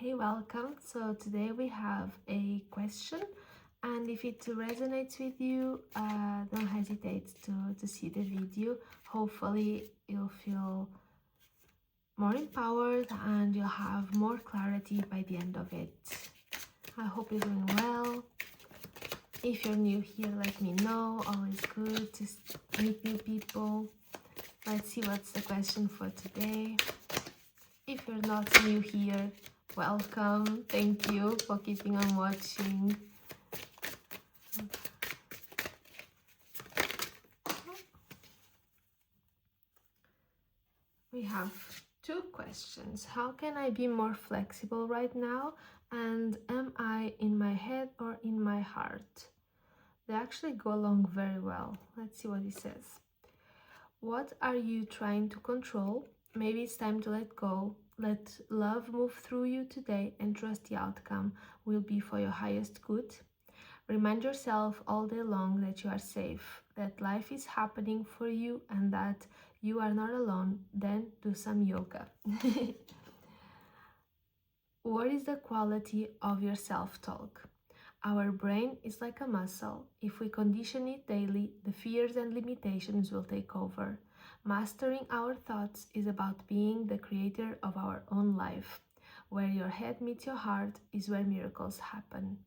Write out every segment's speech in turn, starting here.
Hey, welcome. So today we have a question, and if it resonates with you, don't hesitate to see the video. Hopefully you'll feel more empowered and you'll have more clarity by the end of it. I hope you're doing well. If you're new here, let me know. Always good to meet new people. Let's see what's the question for today. If you're not new here, welcome. Thank you for keeping on watching. We have two questions. How can I be more flexible right now? And am I in my head or in my heart? They actually go along very well. Let's see what he says. What are you trying to control? Maybe it's time to let go. Let love move through you today and trust the outcome will be for your highest good. Remind yourself all day long that you are safe, that life is happening for you and that you are not alone. Then do some yoga. What is the quality of your self-talk? Our brain is like a muscle. If we condition it daily, the fears and limitations will take over. Mastering our thoughts is about being the creator of our own life. Where your head meets your heart is where miracles happen.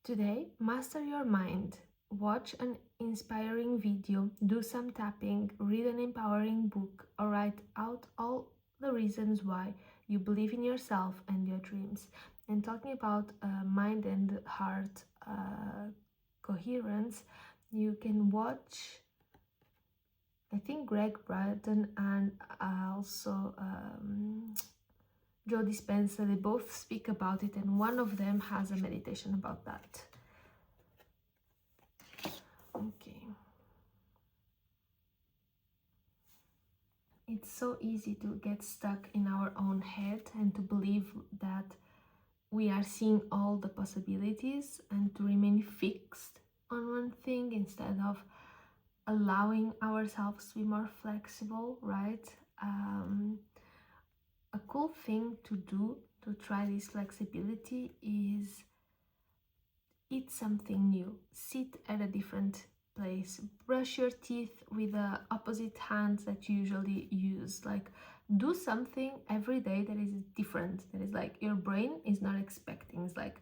Today, master your mind. Watch an inspiring video, do some tapping, read an empowering book, or write out all the reasons why you believe in yourself and your dreams. And talking about mind and heart coherence, you can watch, I think, Greg Braden and also Joe Dispenza. They both speak about it, and one of them has a meditation about that. Okay. It's so easy to get stuck in our own head and to believe that we are seeing all the possibilities and to remain fixed on one thing instead of allowing ourselves to be more flexible, right? A cool thing to do to try this flexibility is eat something new, sit at a different place, brush your teeth with the opposite hands that you usually use. Like, do something every day that is different, that is like your brain is not expecting. It's like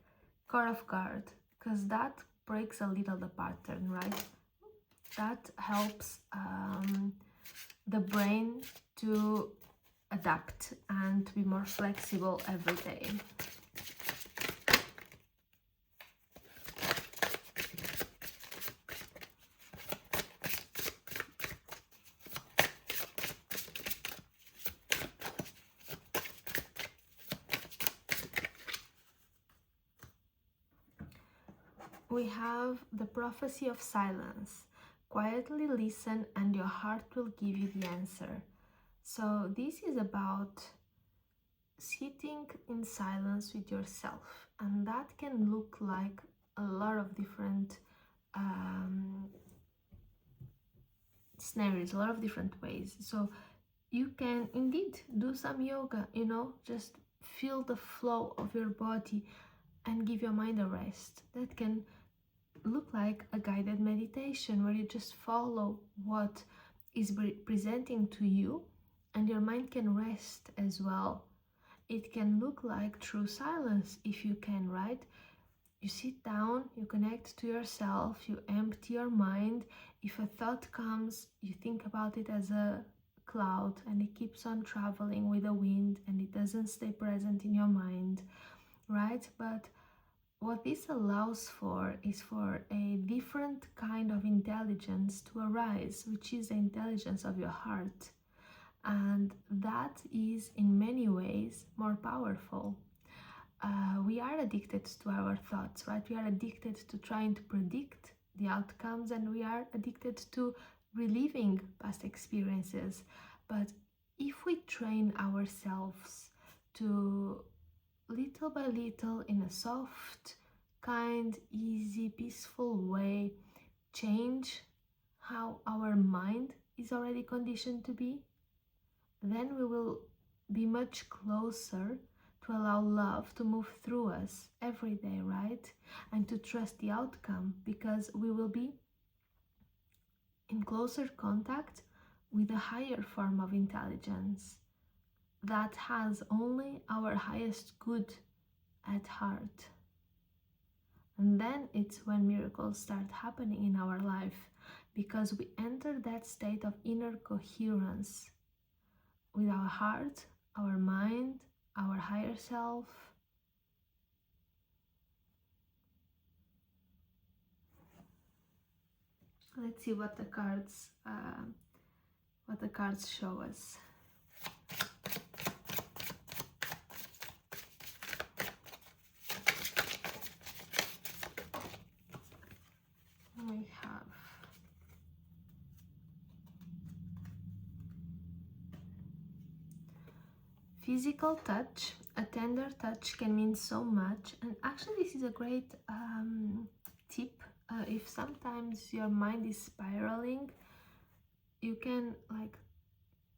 caught off guard, because that breaks a little the pattern, right? That helps the brain to adapt and to be more flexible every day. We have the prophecy of silence. Quietly listen and your heart will give you the answer. So this is about sitting in silence with yourself, and that can look like a lot of different scenarios, a lot of different ways. So you can indeed do some yoga, just feel the flow of your body and give your mind a rest. That can look like a guided meditation where you just follow what is presenting to you and your mind can rest as well. It can look like true silence if you can, right? You sit down, you connect to yourself, you empty your mind. If a thought comes, you think about it as a cloud and it keeps on traveling with the wind and it doesn't stay present in your mind, right? But what this allows for is for a different kind of intelligence to arise, which is the intelligence of your heart. And that is in many ways more powerful. We are addicted to our thoughts, right? We are addicted to trying to predict the outcomes and we are addicted to reliving past experiences. But if we train ourselves to little by little, in a soft, kind, easy, peaceful way, change how our mind is already conditioned to be, then we will be much closer to allow love to move through us every day, right? And to trust the outcome, because we will be in closer contact with a higher form of intelligence that has only our highest good at heart. And then it's when miracles start happening in our life, because we enter that state of inner coherence with our heart, our mind, our higher self. Let's see what the cards show us. We have physical touch. A tender touch can mean so much, and actually this is a great tip. If sometimes your mind is spiraling, you can like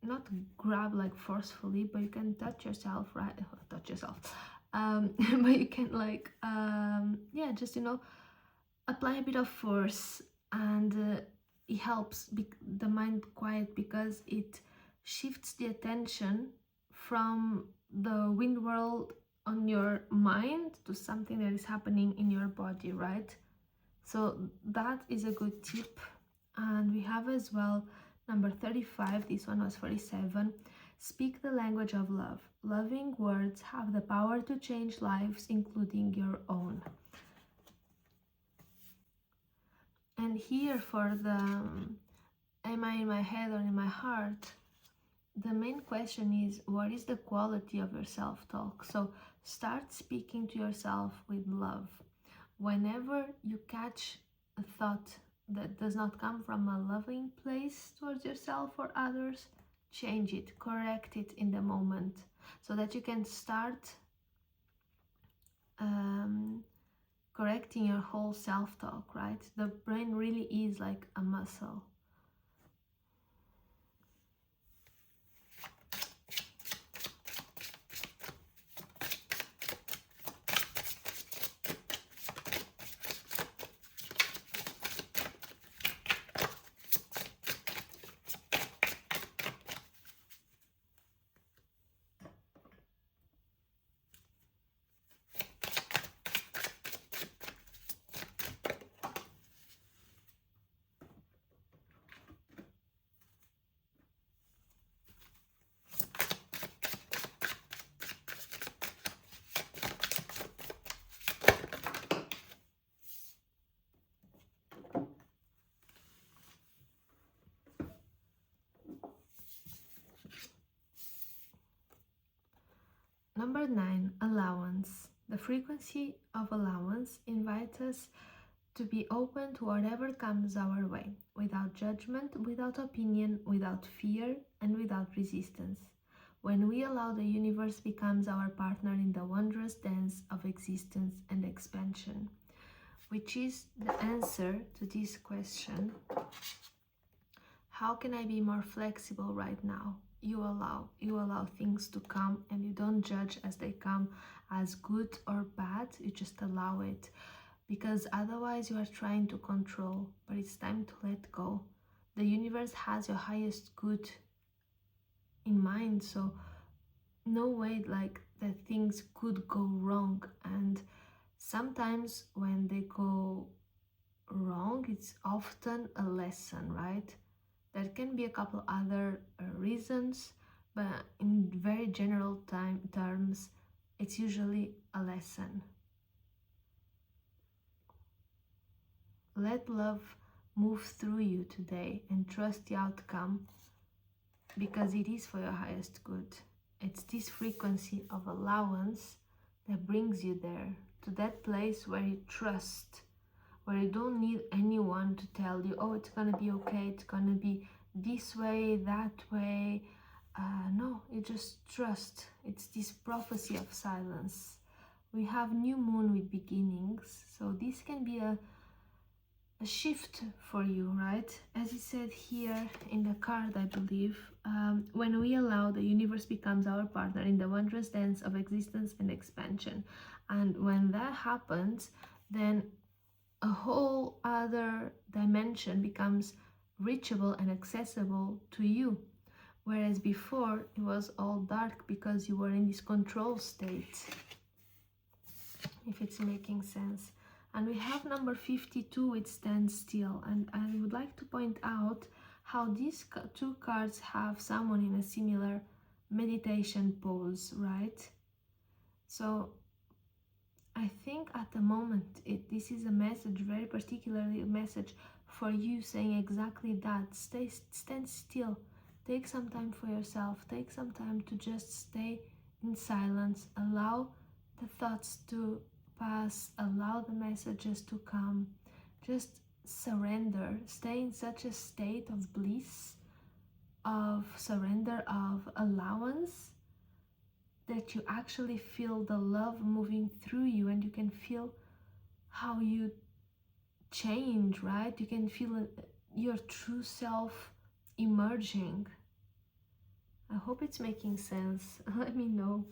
not grab like forcefully, but you can touch yourself, right? Touch yourself, but you can like yeah, just apply a bit of force, and it helps the mind quiet, because it shifts the attention from the wind world on your mind to something that is happening in your body, right? So that is a good tip. And we have as well number 35. This one was 47. Speak the language of love. Loving words have the power to change lives, including your own. And here for the am I in my head or in my heart, the main question is, what is the quality of your self-talk? So start speaking to yourself with love. Whenever you catch a thought that does not come from a loving place towards yourself or others, change it, correct it in the moment, so that you can start correcting your whole self-talk, right? The brain really is like a muscle. Number 9, allowance. The frequency of allowance invites us to be open to whatever comes our way, without judgment, without opinion, without fear, and without resistance. When we allow, the universe becomes our partner in the wondrous dance of existence and expansion, which is the answer to this question: how can I be more flexible right now? You allow things to come, and you don't judge as they come as good or bad. You just allow it, because otherwise you are trying to control. But it's time to let go. The universe has your highest good in mind, so no way like that things could go wrong. And sometimes when they go wrong, it's often a lesson, right? There can be a couple other reasons, but in very general terms, it's usually a lesson. Let love move through you today and trust the outcome, because it is for your highest good. It's this frequency of allowance that brings you there, to that place where you trust, where you don't need anyone to tell you, oh, it's gonna be okay, it's gonna be this way, that way. No, you just trust. It's this prophecy of silence. We have new moon with beginnings, so this can be a shift for you, right? As it said here in the card, I believe, when we allow, the universe becomes our partner in the wondrous dance of existence and expansion. And when that happens, then a whole other dimension becomes reachable and accessible to you. Whereas before it was all dark because you were in this control state, if it's making sense. And we have number 52 with stand still, and I would like to point out how these two cards have someone in a similar meditation pose, right? So I think at the moment this is a message, very particularly a message for you, saying exactly that. Stand still, take some time for yourself, take some time to just stay in silence, allow the thoughts to pass, allow the messages to come, just surrender, stay in such a state of bliss, of surrender, of allowance, that you actually feel the love moving through you, and you can feel how you change, right? You can feel your true self emerging. I hope it's making sense. Let me know.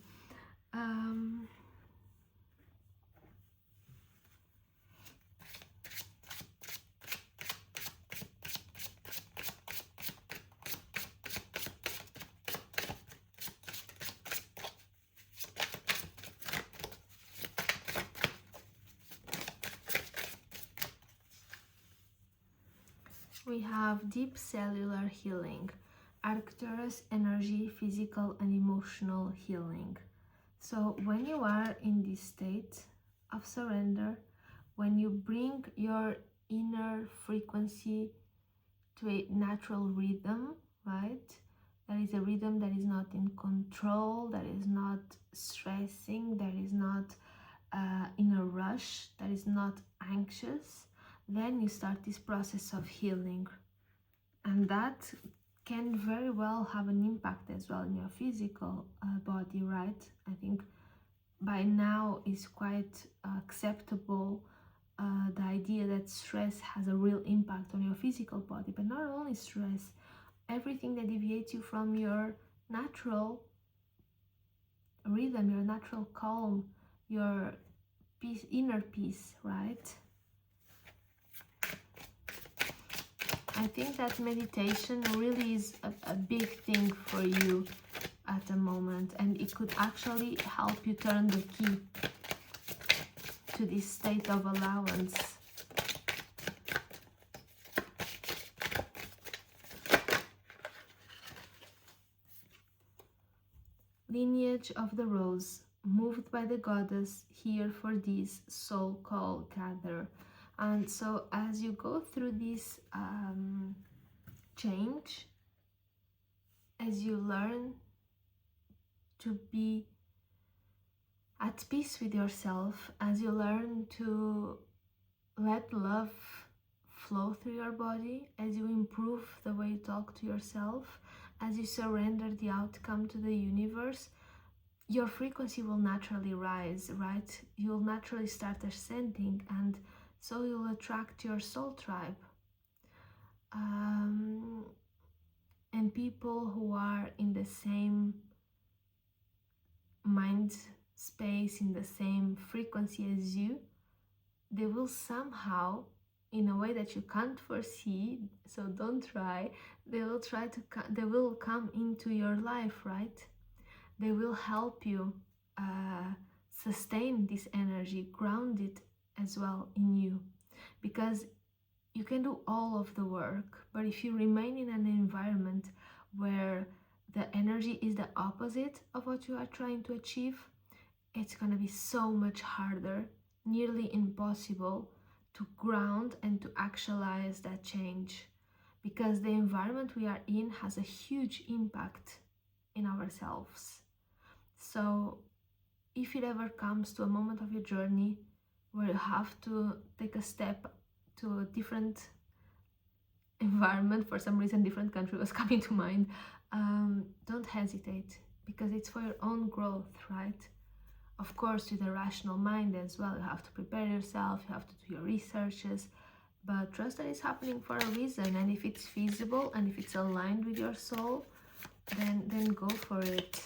We have deep cellular healing, Arcturus energy, physical and emotional healing. So when you are in this state of surrender, when you bring your inner frequency to a natural rhythm, right? That is a rhythm that is not in control, that is not stressing, that is not in a rush, that is not anxious, then you start this process of healing. And that can very well have an impact as well in your physical body, right? I think by now is quite acceptable the idea that stress has a real impact on your physical body. But not only stress, everything that deviates you from your natural rhythm, your natural calm, your peace, inner peace, right? I think that meditation really is a big thing for you at the moment, and it could actually help you turn the key to this state of allowance. Lineage of the Rose, moved by the goddess, here for this soul call gather. And so as you go through this change, as you learn to be at peace with yourself, as you learn to let love flow through your body, as you improve the way you talk to yourself, as you surrender the outcome to the universe, your frequency will naturally rise, right? You'll naturally start ascending, and so you'll attract your soul tribe. And people who are in the same mind space, in the same frequency as you, they will somehow, in a way that you can't foresee, so don't try, they will come into your life, right? They will help you sustain this energy, ground it as well in you, because you can do all of the work, but if you remain in an environment where the energy is the opposite of what you are trying to achieve, it's going to be so much harder, nearly impossible, to ground and to actualize that change, because the environment we are in has a huge impact in ourselves. So if it ever comes to a moment of your journey where you have to take a step to a different environment, for some reason different country was coming to mind, don't hesitate, because it's for your own growth, right? Of course, with a rational mind as well. You have to prepare yourself, you have to do your researches, but trust that it's happening for a reason. And if it's feasible and if it's aligned with your soul, then go for it.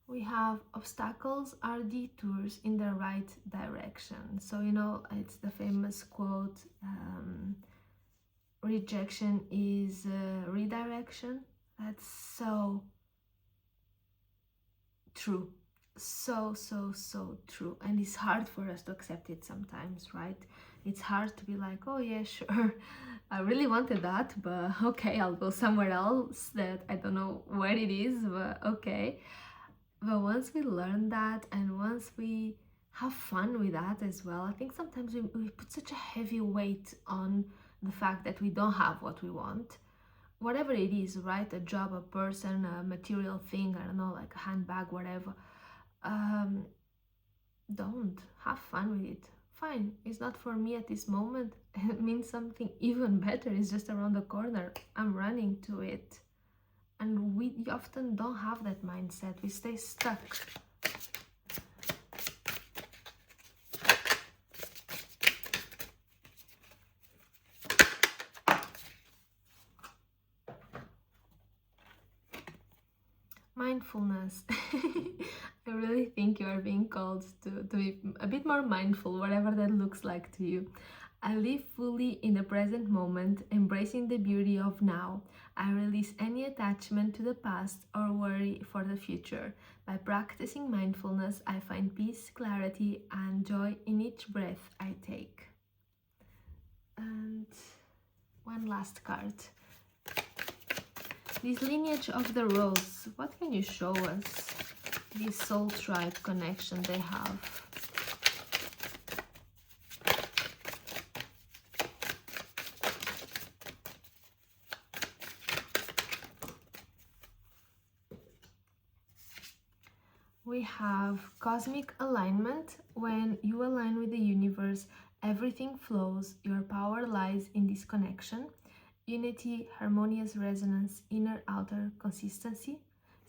We have obstacles are detours in the right direction. So, you know, it's the famous quote, rejection is redirection. That's so true. So true. And it's hard for us to accept it sometimes, right? It's hard to be like, oh yeah, sure, I really wanted that, but okay, I'll go somewhere else that I don't know where it is, but okay. But once we learn that, and once we have fun with that as well, I think sometimes we put such a heavy weight on the fact that we don't have what we want. Whatever it is, right? A job, a person, a material thing, I don't know, like a handbag, whatever. Don't have fun with it. Fine, it's not for me at this moment. It means something even better is just around the corner. I'm running to it. And we often don't have that mindset. We stay stuck. Mindfulness. I really think you are being called to be a bit more mindful, whatever that looks like to you. I live fully in the present moment, embracing the beauty of now. I release any attachment to the past or worry for the future. By practicing mindfulness, I find peace, clarity, and joy in each breath I take. And one last card. This lineage of the rose, what can you show us? This soul tribe connection they have. We have cosmic alignment. When you align with the universe, everything flows. Your power lies in this connection. Unity, harmonious resonance, inner outer consistency.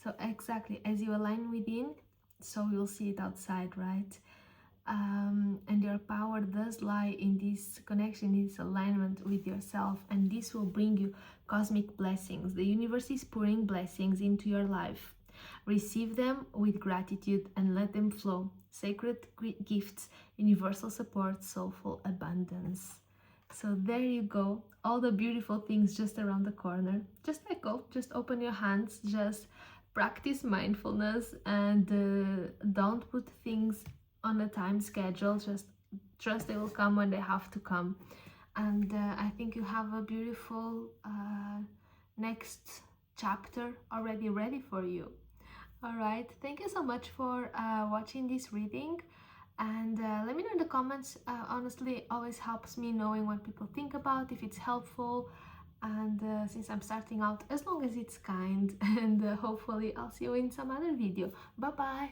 So exactly as you align within, so you'll see it outside, right? And your power does lie in this connection, in this alignment with yourself, and this will bring you cosmic blessings. The universe is pouring blessings into your life. Receive them with gratitude and let them flow. Sacred gifts, universal support, soulful abundance. So there you go, all the beautiful things just around the corner. Just let go, just open your hands, just practice mindfulness, and don't put things on a time schedule. Just trust they will come when they have to come. And I think you have a beautiful next chapter already ready for you. All right, thank you so much for watching this reading, and let me know in the comments. Honestly, it always helps me knowing what people think about, if it's helpful, and since I'm starting out, as long as it's kind, and hopefully I'll see you in some other video. Bye bye.